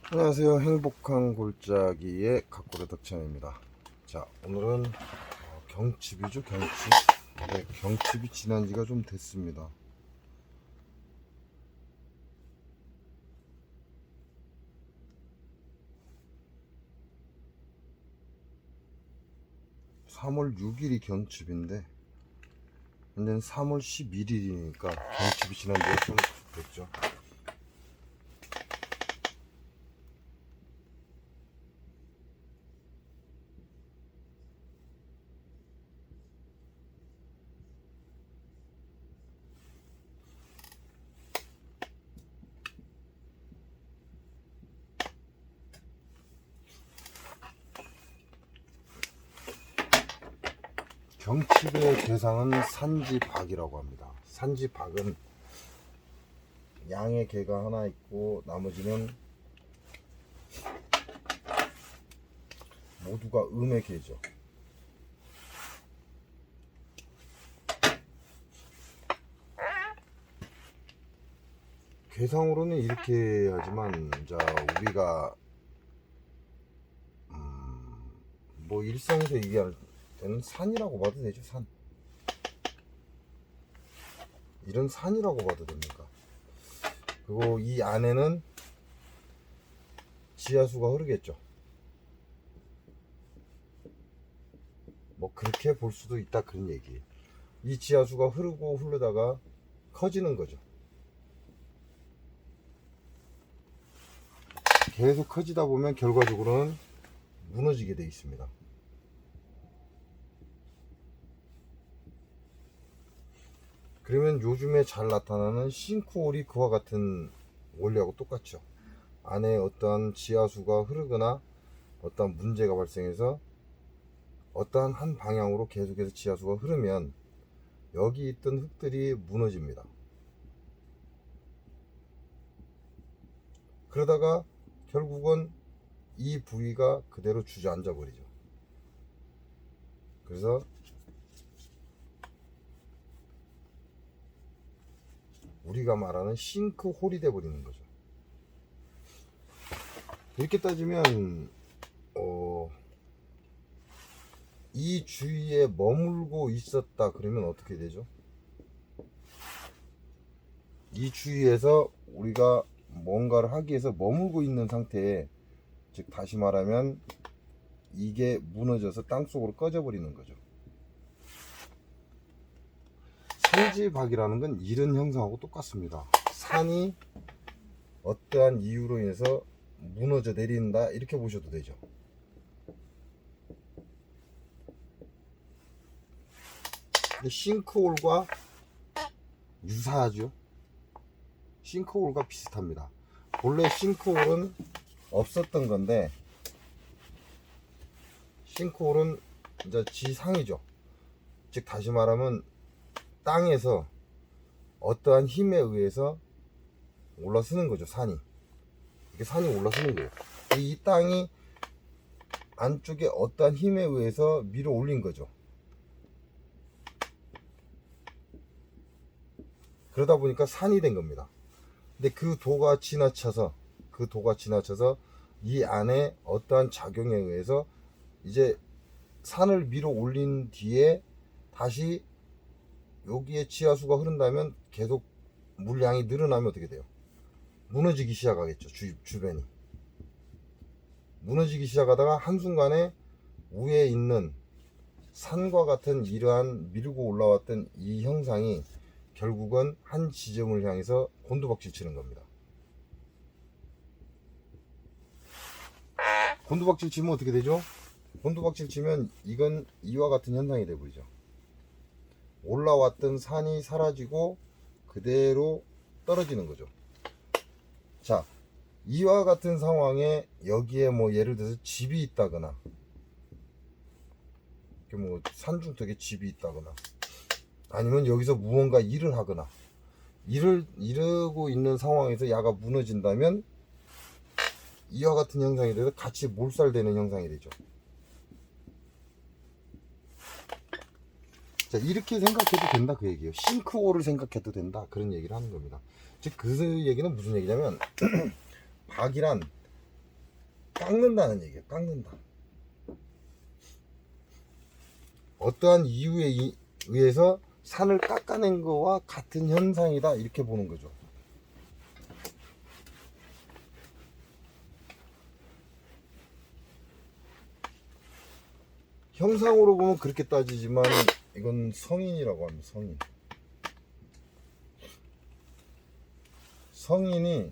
안녕하세요. 행복한 골짜기의 각고의 덕찬입니다. 자, 오늘은 경칩이죠. 경칩. 네, 경칩이 지난 지가 좀 됐습니다. (3월 6일이) 경칩인데 현재는 3월 11일이니까 경칩이 지난 지가 좀 됐죠. 경칩의 대상은 산지박이라고 합니다. 산지박은 양의 개가 하나 있고 나머지는 모두가 음의 개죠. 괴상으로는 이렇게 하지만, 자, 우리가 뭐 일상에서 얘기할 때는 산이라고 봐도 되죠. 산, 이런 산이라고 봐도 됩니까? 그리고 이 안에는 지하수가 흐르겠죠. 뭐 그렇게 볼 수도 있다, 그런 얘기예요. 이 지하수가 흐르다가 커지는 거죠. 계속 커지다 보면 결과적으로는 무너지게 돼 있습니다. 그러면 요즘에 잘 나타나는 싱크홀이 그와 같은 원리하고 똑같죠. 안에 어떠한 지하수가 흐르거나 어떠한 문제가 발생해서 어떠한 한 방향으로 계속해서 지하수가 흐르면 여기 있던 흙들이 무너집니다. 그러다가 결국은 이 부위가 그대로 주저앉아 버리죠. 그래서 우리가 말하는 싱크홀이 돼 버리는 거죠. 이렇게 따지면 이 주위에 머물고 있었다 그러면 어떻게 되죠? 이 주위에서 우리가 뭔가를 하기 위해서 머물고 있는 상태에, 즉 다시 말하면 이게 무너져서 땅속으로 꺼져 버리는 거죠. 산지박이라는 건 이런 형상하고 똑같습니다. 산이 어떠한 이유로 인해서 무너져 내린다, 이렇게 보셔도 되죠. 근데 싱크홀과 유사하죠. 싱크홀과 비슷합니다. 본래 싱크홀은 없었던 건데, 싱크홀은 이제 지상이죠. 즉 다시 말하면 땅에서 어떠한 힘에 의해서 올라서는 거죠. 산이, 이게 산이 올라서는 거예요. 이 땅이 안쪽에 어떠한 힘에 의해서 밀어 올린 거죠. 그러다 보니까 산이 된 겁니다. 근데 그 도가 지나쳐서 이 안에 어떠한 작용에 의해서 이제 산을 밀어 올린 뒤에 다시 여기에 지하수가 흐른다면 계속 물량이 늘어나면 어떻게 돼요? 무너지기 시작하겠죠. 주변이 무너지기 시작하다가 한순간에 위에 있는 산과 같은 이러한 밀고 올라왔던 이 형상이 결국은 한 지점을 향해서 곤두박질 치는 겁니다. 곤두박질 치면 어떻게 되죠? 곤두박질 치면 이건 이와 같은 현상이 되버리죠. 올라왔던 산이 사라지고 그대로 떨어지는 거죠. 자, 이와 같은 상황에 여기에 뭐 예를 들어서 집이 있다거나, 뭐 산중턱에 집이 있다거나, 아니면 여기서 무언가 일을 하거나 이러고 있는 상황에서 야가 무너진다면 이와 같은 형상이 돼서 같이 몰살되는 형상이 되죠. 자, 이렇게 생각해도 된다, 그 얘기예요. 싱크홀을 생각해도 된다, 그런 얘기를 하는 겁니다. 즉 그 얘기는 무슨 얘기냐면 박이란 깎는다는 얘기예요. 깎는다. 어떠한 이유에 의해서 산을 깎아낸 거와 같은 현상이다, 이렇게 보는 거죠. 형상으로 보면 그렇게 따지지만 이건 성인이라고 합니다. 성인이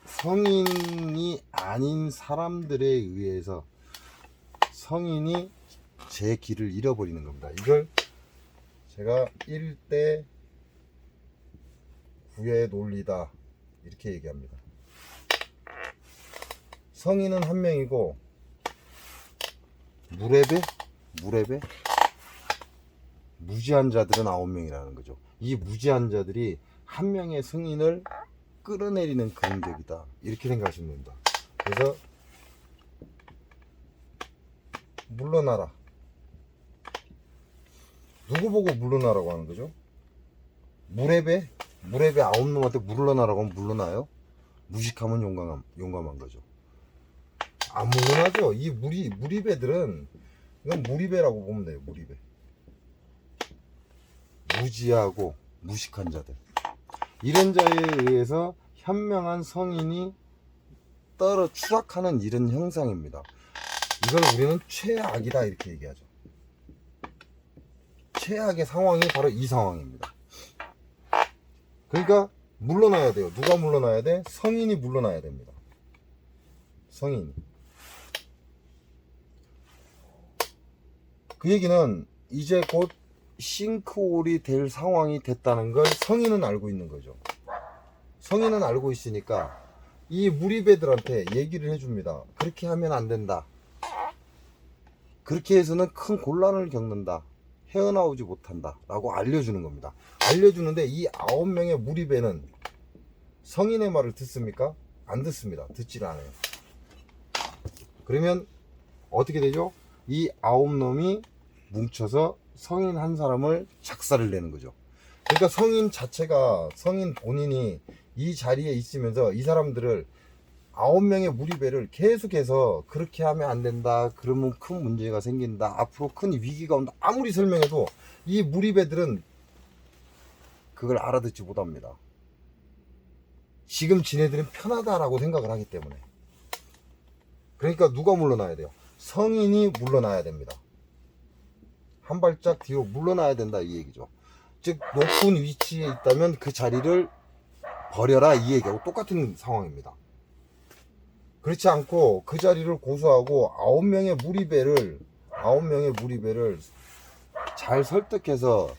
성인이 아닌 사람들에 의해서 성인이 제 길을 잃어버리는 겁니다. 이걸 제가 1대 9의 논리다, 이렇게 얘기합니다. 성인은 한 명이고 무례배 무지한 자들은 9명이라는 거죠. 이 무지한 자들이 한 명의 성인을 끌어내리는 그림적이다, 이렇게 생각하시면 됩니다. 그래서 물러나라, 누구 보고 물러나라고 하는 거죠? 무례배 9놈한테 물러나라고 하면 물러나요? 무식하면 용감한 거죠. 안 물러나죠. 이 무리배들은, 이건 무리배라고 보면 돼요. 무리배. 무지하고 무식한 자들, 이런 자에 의해서 현명한 성인이 추락하는 이런 형상입니다. 이걸 우리는 최악이다, 이렇게 얘기하죠. 최악의 상황이 바로 이 상황입니다. 그러니까 물러나야 돼요. 누가 물러나야 돼? 성인이 물러나야 됩니다. 성인이. 그 얘기는 이제 곧 싱크홀이 될 상황이 됐다는 걸 성인은 알고 있는 거죠. 성인은 알고 있으니까 이 무리배들한테 얘기를 해줍니다. 그렇게 하면 안 된다. 그렇게 해서는 큰 곤란을 겪는다. 헤어나오지 못한다. 라고 알려주는 겁니다. 알려주는데 이 9명의 무리배는 성인의 말을 듣습니까? 안 듣습니다. 듣질 않아요. 그러면 어떻게 되죠? 이 9놈이 뭉쳐서 성인 한 사람을 작살을 내는 거죠. 그러니까 성인 본인이 이 자리에 있으면서 이 사람들을 9명의 무리배를 계속해서 그렇게 하면 안 된다, 그러면 큰 문제가 생긴다, 앞으로 큰 위기가 온다, 아무리 설명해도 이 무리배들은 그걸 알아듣지 못합니다. 지금 지네들은 편하다라고 생각을 하기 때문에. 그러니까 누가 물러나야 돼요? 성인이 물러나야 됩니다. 한 발짝 뒤로 물러나야 된다, 이 얘기죠. 즉 높은 위치에 있다면 그 자리를 버려라, 이 얘기하고 똑같은 상황입니다. 그렇지 않고 그 자리를 고수하고 9명의 무리배를 잘 설득해서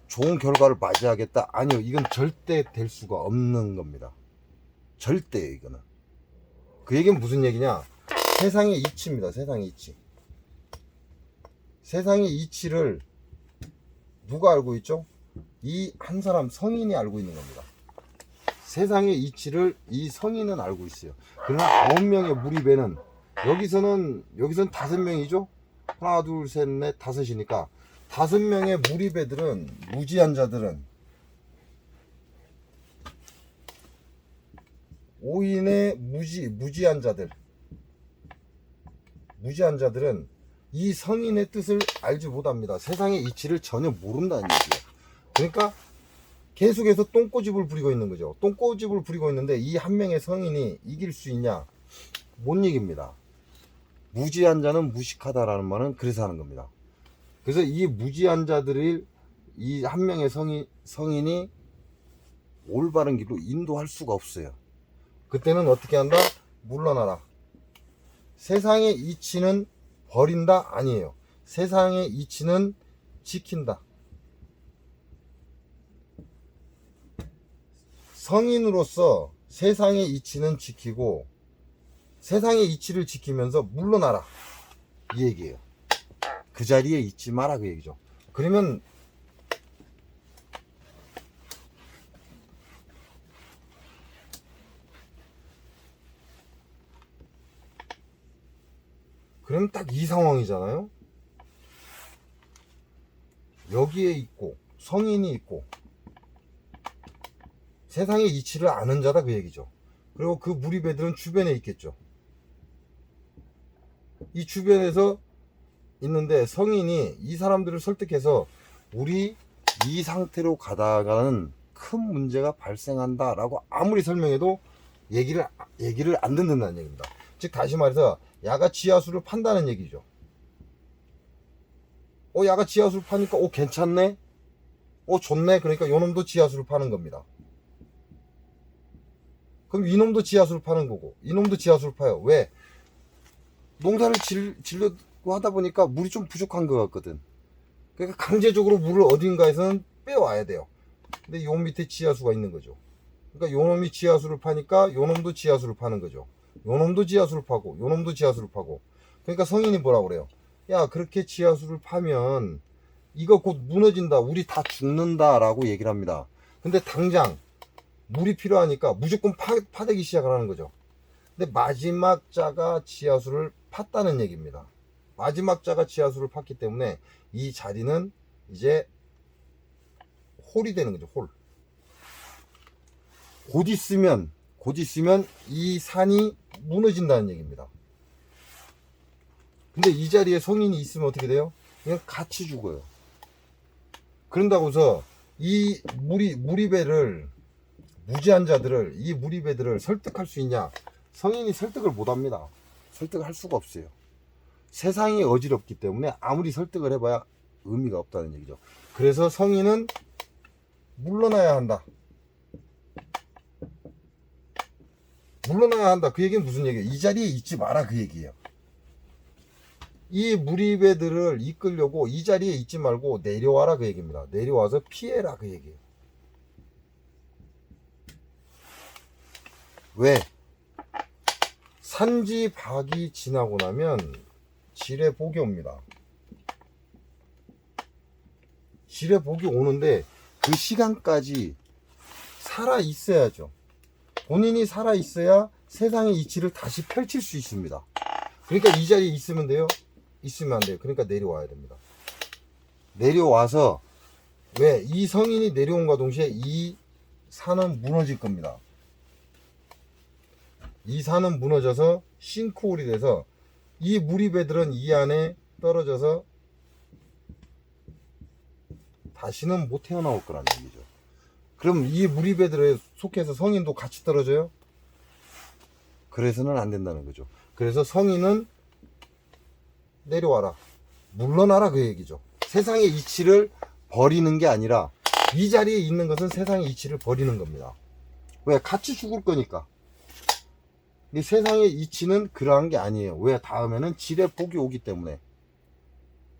좋은 결과를 맞이하겠다, 아니요, 이건 절대 될 수가 없는 겁니다. 절대. 이거는 그 얘기는 무슨 얘기냐? 세상의 이치입니다. 세상의 이치를 누가 알고 있죠? 이 한 사람 성인이 알고 있는 겁니다. 세상의 이치를 이 성인은 알고 있어요. 그러나 9명의 무리배는 여기서는 5명이죠. 하나 둘 셋 넷 다섯이니까 5명의 무리배들은, 무지한 자들은, 5인의 무지한 자들은 이 성인의 뜻을 알지 못합니다. 세상의 이치를 전혀 모른다는 얘기예요. 그러니까 계속해서 똥꼬집을 부리고 있는 거죠. 똥꼬집을 부리고 있는데 이 한 명의 성인이 이길 수 있냐? 못 이깁니다. 무지한 자는 무식하다라는 말은 그래서 하는 겁니다. 그래서 이 무지한 자들을 이 한 명의 성인이 올바른 길로 인도할 수가 없어요. 그때는 어떻게 한다? 물러나라. 세상의 이치는 버린다? 아니에요. 세상의 이치는 지킨다. 성인으로서 세상의 이치는 지키고 세상의 이치를 지키면서 물러나라, 이 얘기예요. 그 자리에 있지 마라, 그 얘기죠. 그러면 딱 이 상황이잖아요. 여기에 있고 성인이 있고 세상의 이치를 아는 자다 그 얘기죠. 그리고 그 무리배들은 주변에 있겠죠. 이 주변에서 있는데 성인이 이 사람들을 설득해서 우리 이 상태로 가다가는 큰 문제가 발생한다 라고 아무리 설명해도 얘기를 안 듣는다는 얘기입니다. 즉 다시 말해서 야가 지하수를 판다는 얘기죠. 야가 지하수를 파니까 괜찮네, 좋네, 그러니까 요놈도 지하수를 파는 겁니다. 그럼 이놈도 지하수를 파는 거고 이놈도 지하수를 파요. 왜? 농사를 지려고 하다 보니까 물이 좀 부족한 것 같거든. 그러니까 강제적으로 물을 어딘가에서는 빼와야 돼요. 근데 요 밑에 지하수가 있는 거죠. 그러니까 요놈이 지하수를 파니까 요놈도 지하수를 파는 거죠. 요놈도 지하수를 파고 요놈도 지하수를 파고. 그러니까 성인이 뭐라고 그래요? 야, 그렇게 지하수를 파면 이거 곧 무너진다, 우리 다 죽는다 라고 얘기를 합니다. 근데 당장 물이 필요하니까 무조건 파대기 시작을 하는 거죠. 근데 마지막 자가 지하수를 팠다는 얘기입니다. 마지막 자가 지하수를 팠기 때문에 이 자리는 이제 홀이 되는 거죠. 홀. 곧 있으면 이 산이 무너진다는 얘기입니다. 근데 이 자리에 성인이 있으면 어떻게 돼요? 그냥 같이 죽어요. 그런다고서 이 무리배를, 무지한 자들을, 이 무리배들을 설득할 수 있냐? 성인이 설득을 못 합니다. 설득할 수가 없어요. 세상이 어지럽기 때문에 아무리 설득을 해봐야 의미가 없다는 얘기죠. 그래서 성인은 물러나야 한다. 물러나야 한다. 그 얘기는 무슨 얘기예요? 이 자리에 있지 마라 그 얘기예요. 이 무리배들을 이끌려고 이 자리에 있지 말고 내려와라 그 얘기입니다. 내려와서 피해라 그 얘기예요. 왜? 산지박이 지나고 나면 지뢰 복이 옵니다. 지뢰 복이 오는데 그 시간까지 살아 있어야죠. 본인이 살아 있어야 세상의 이치를 다시 펼칠 수 있습니다. 그러니까 이 자리에 있으면 돼요? 있으면 안 돼요. 그러니까 내려와야 됩니다. 내려와서, 왜? 이 성인이 내려온과 동시에 이 산은 무너질 겁니다. 이 산은 무너져서 싱크홀이 돼서 이 무리배들은 이 안에 떨어져서 다시는 못 태어나올 거라는 얘기죠. 그럼 이 무리배들에 속해서 성인도 같이 떨어져요? 그래서는 안 된다는 거죠. 그래서 성인은 내려와라, 물러나라 그 얘기죠. 세상의 이치를 버리는 게 아니라 이 자리에 있는 것은 세상의 이치를 버리는 겁니다. 왜? 같이 죽을 거니까. 이 세상의 이치는 그러한 게 아니에요. 왜? 다음에는 지뢰 복이 오기 때문에.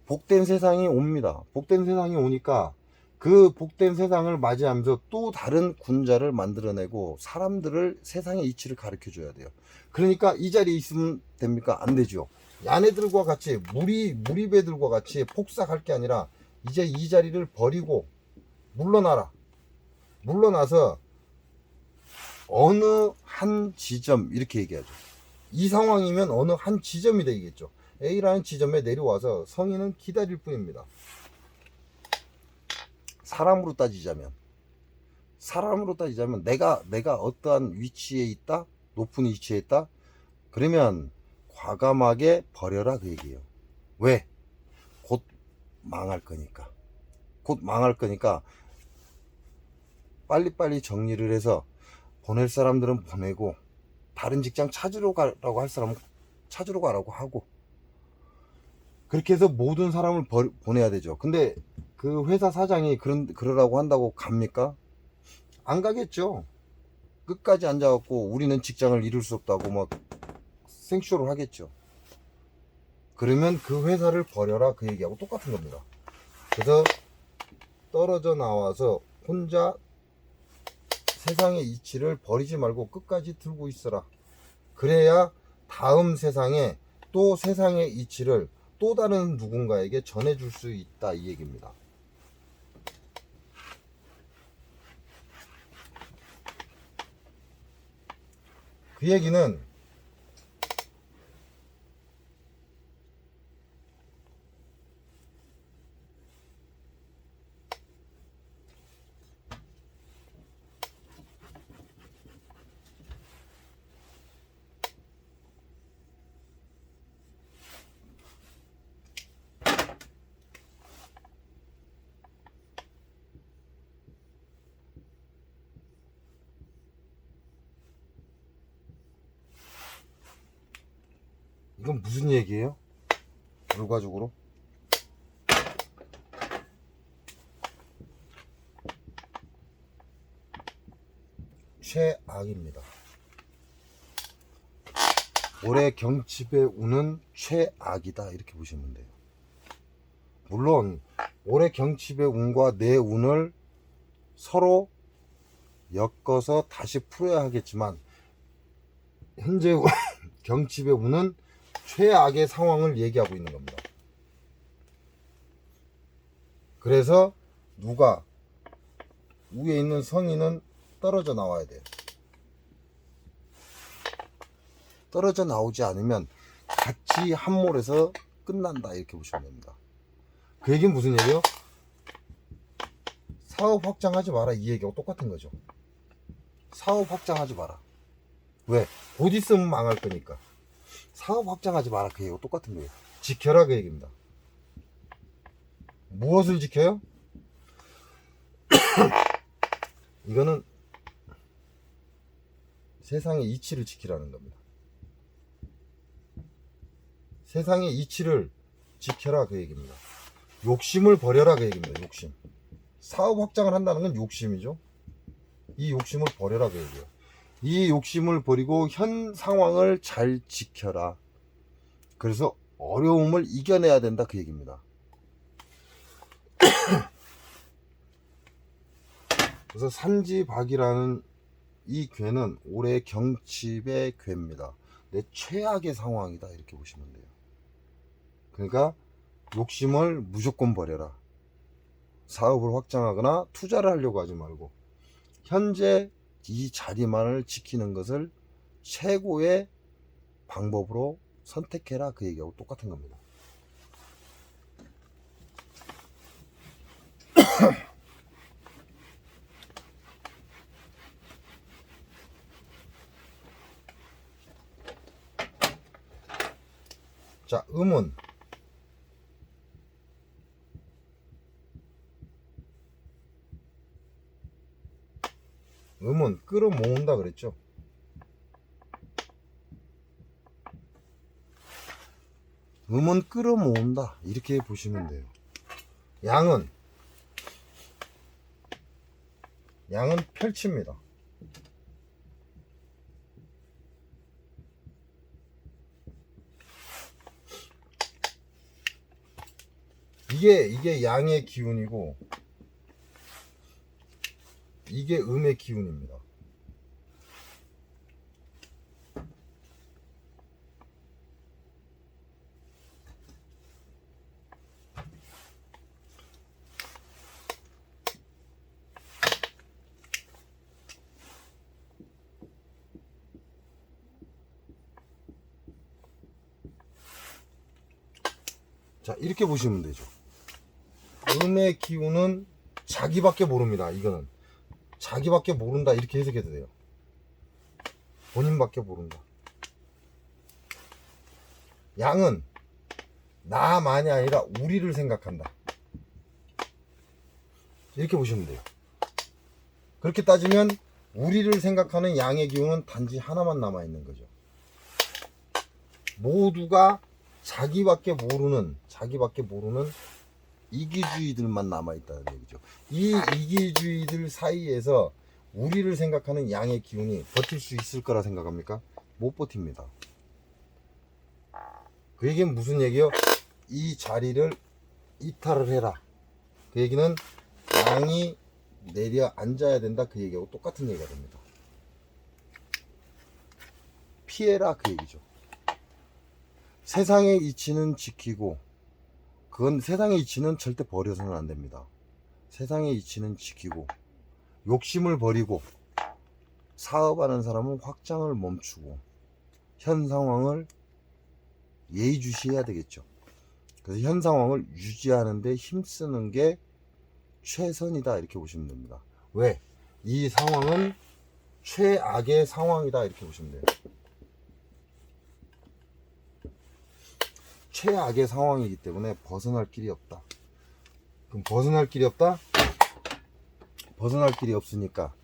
복된 세상이 옵니다. 복된 세상이 오니까 그 복된 세상을 맞이하면서 또 다른 군자를 만들어내고 사람들을 세상의 이치를 가르쳐 줘야 돼요. 그러니까 이 자리에 있으면 됩니까? 안 되죠. 야네들과 같이 무리배들과 같이 폭삭할 게 아니라 이제 이 자리를 버리고 물러나라. 물러나서 어느 한 지점, 이렇게 얘기하죠. 이 상황이면 어느 한 지점이 되겠죠. A라는 지점에 내려와서 성인은 기다릴 뿐입니다. 사람으로 따지자면 내가 어떠한 위치에 있다, 높은 위치에 있다, 그러면 과감하게 버려라 그 얘기예요. 왜? 곧 망할 거니까. 빨리빨리 정리를 해서 보낼 사람들은 보내고 다른 직장 찾으러 가라고 할 사람은 찾으러 가라고 하고, 그렇게 해서 모든 사람을 보내야 되죠. 근데 그 회사 사장이 그러라고 한다고 갑니까? 안 가겠죠. 끝까지 앉아갖고 우리는 직장을 잃을 수 없다고 막 생쇼를 하겠죠. 그러면 그 회사를 버려라 그 얘기하고 똑같은 겁니다. 그래서 떨어져 나와서 혼자 세상의 이치를 버리지 말고 끝까지 들고 있어라. 그래야 다음 세상에 또 세상의 이치를 또 다른 누군가에게 전해줄 수 있다 이 얘기입니다. 그 얘기는 그럼 무슨 얘기예요? 결과적으로 최악입니다. 올해 경칩의 운은 최악이다 이렇게 보시면 돼요. 물론 올해 경칩의 운과 내 운을 서로 엮어서 다시 풀어야 하겠지만 현재 경칩의 운은 최악의 상황을 얘기하고 있는 겁니다. 그래서 누가 위에 있는 성인은 떨어져 나와야 돼요. 떨어져 나오지 않으면 같이 함몰해서 끝난다 이렇게 보시면 됩니다. 그 얘기는 무슨 얘기예요? 사업 확장하지 마라 이 얘기하고 똑같은 거죠. 사업 확장하지 마라. 왜? 곧 있으면 망할 거니까. 사업 확장하지 마라 그 얘기하고 똑같은 거예요. 지켜라 그 얘기입니다. 무엇을 지켜요? 이거는 세상의 이치를 지키라는 겁니다. 세상의 이치를 지켜라 그 얘기입니다. 욕심을 버려라 그 얘기입니다. 욕심. 사업 확장을 한다는 건 욕심이죠. 이 욕심을 버려라 그 얘기예요. 이 욕심을 버리고 현 상황을 잘 지켜라. 그래서 어려움을 이겨내야 된다 그 얘기입니다. 그래서 산지박이라는 이 괴는 올해 경칩의 괴입니다. 내 최악의 상황이다 이렇게 보시면 돼요. 그러니까 욕심을 무조건 버려라. 사업을 확장하거나 투자를 하려고 하지 말고 현재 이 자리만을 지키는 것을 최고의 방법으로 선택해라 그 얘기하고 똑같은 겁니다. 자, 음은 끌어모은다 그랬죠. 음은 끌어모은다 이렇게 보시면 돼요. 양은 펼칩니다. 이게 양의 기운이고 이게 음의 기운입니다. 자, 이렇게 보시면 되죠. 음의 기운은 자기밖에 모릅니다. 이거는 자기밖에 모른다 이렇게 해석해도 돼요. 본인밖에 모른다. 양은 나만이 아니라 우리를 생각한다 이렇게 보시면 돼요. 그렇게 따지면 우리를 생각하는 양의 기운은 단지 하나만 남아있는 거죠. 모두가 자기밖에 모르는 이기주의들만 남아있다는 얘기죠. 이 이기주의들 사이에서 우리를 생각하는 양의 기운이 버틸 수 있을 거라 생각합니까? 못 버팁니다. 그 얘기는 무슨 얘기요? 이 자리를 이탈을 해라. 그 얘기는 양이 내려 앉아야 된다 그 얘기하고 똑같은 얘기가 됩니다. 피해라 그 얘기죠. 세상의 이치는 지키고 그건 세상의 이치는 절대 버려서는 안 됩니다. 세상의 이치는 지키고 욕심을 버리고 사업하는 사람은 확장을 멈추고 현 상황을 예의주시해야 되겠죠. 그래서 현 상황을 유지하는 데 힘쓰는 게 최선이다 이렇게 보시면 됩니다. 왜? 이 상황은 최악의 상황이다 이렇게 보시면 돼요. 최악의 상황이기 때문에 벗어날 길이 없다. 그럼 벗어날 길이 없다? 벗어날 길이 없으니까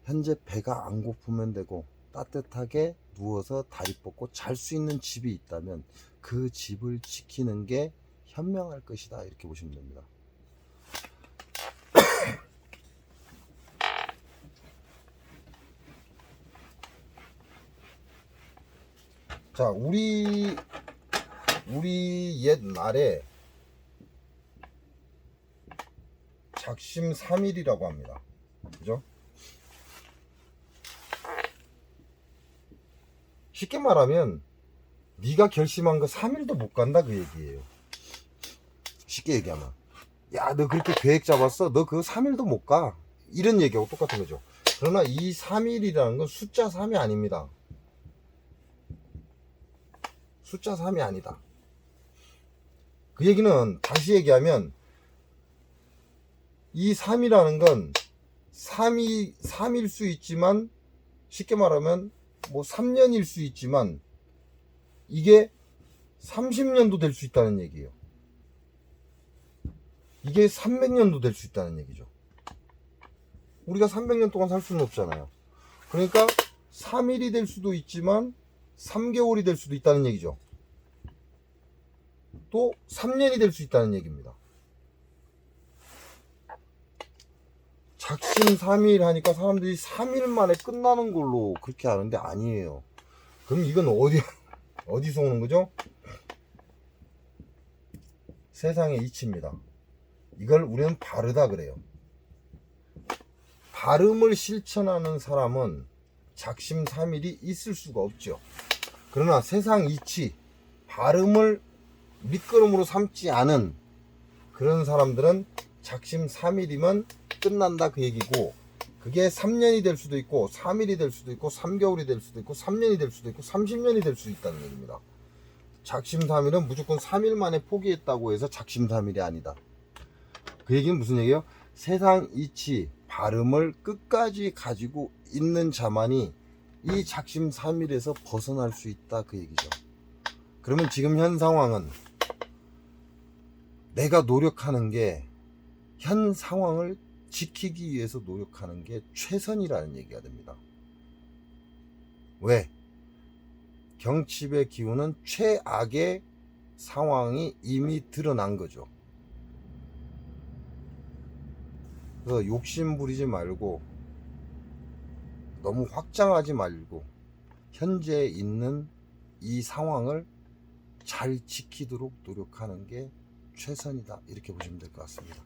현재 배가 안 고프면 되고 따뜻하게 누워서 다리 뻗고 잘 수 있는 집이 있다면 그 집을 지키는 게 현명할 것이다, 이렇게 보시면 됩니다. 자, 우리 옛날에 작심 3일이라고 합니다. 그죠? 쉽게 말하면 네가 결심한 거 3일도 못 간다, 그 얘기예요. 쉽게 얘기하면, 야, 너 그렇게 계획 잡았어? 너 그거 3일도 못 가. 이런 얘기하고 똑같은 거죠. 그러나 이 3일이라는 건 숫자 3이 아닙니다. 숫자 3이 아니다. 그 얘기는 다시 얘기하면 이 3이라는 건 3일 수 있지만, 쉽게 말하면 뭐 3년일 수 있지만 이게 30년도 될 수 있다는 얘기예요. 이게 300년도 될 수 있다는 얘기죠. 우리가 300년 동안 살 수는 없잖아요. 그러니까 3일이 될 수도 있지만 3개월이 될 수도 있다는 얘기죠. 또 3년이 될 수 있다는 얘기입니다. 작심 3일 하니까 사람들이 3일 만에 끝나는 걸로 그렇게 하는데 아니에요. 그럼 이건 어디서 오는 거죠? 세상의 이치입니다. 이걸 우리는 바르다 그래요. 바름을 실천하는 사람은 작심 3일이 있을 수가 없죠. 그러나 세상 이치, 바름을 밑거름으로 삼지 않은 그런 사람들은 작심 3일이면 끝난다, 그 얘기고, 그게 3년이 될 수도 있고 3일이 될 수도 있고 3개월이 될 수도 있고 3년이 될 수도 있고 30년이 될 수 있다는 얘기입니다. 작심 3일은 무조건 3일 만에 포기했다고 해서 작심 3일이 아니다. 그 얘기는 무슨 얘기예요? 세상 이치, 발음을 끝까지 가지고 있는 자만이 이 작심 3일에서 벗어날 수 있다, 그 얘기죠. 그러면 지금 현 상황은 내가 노력하는 게 현 상황을 지키기 위해서 노력하는 게 최선이라는 얘기가 됩니다. 왜? 경칩의 기운은 최악의 상황이 이미 드러난 거죠. 그래서 욕심 부리지 말고 너무 확장하지 말고 현재 있는 이 상황을 잘 지키도록 노력하는 게 최선이다, 이렇게 보시면 될 것 같습니다.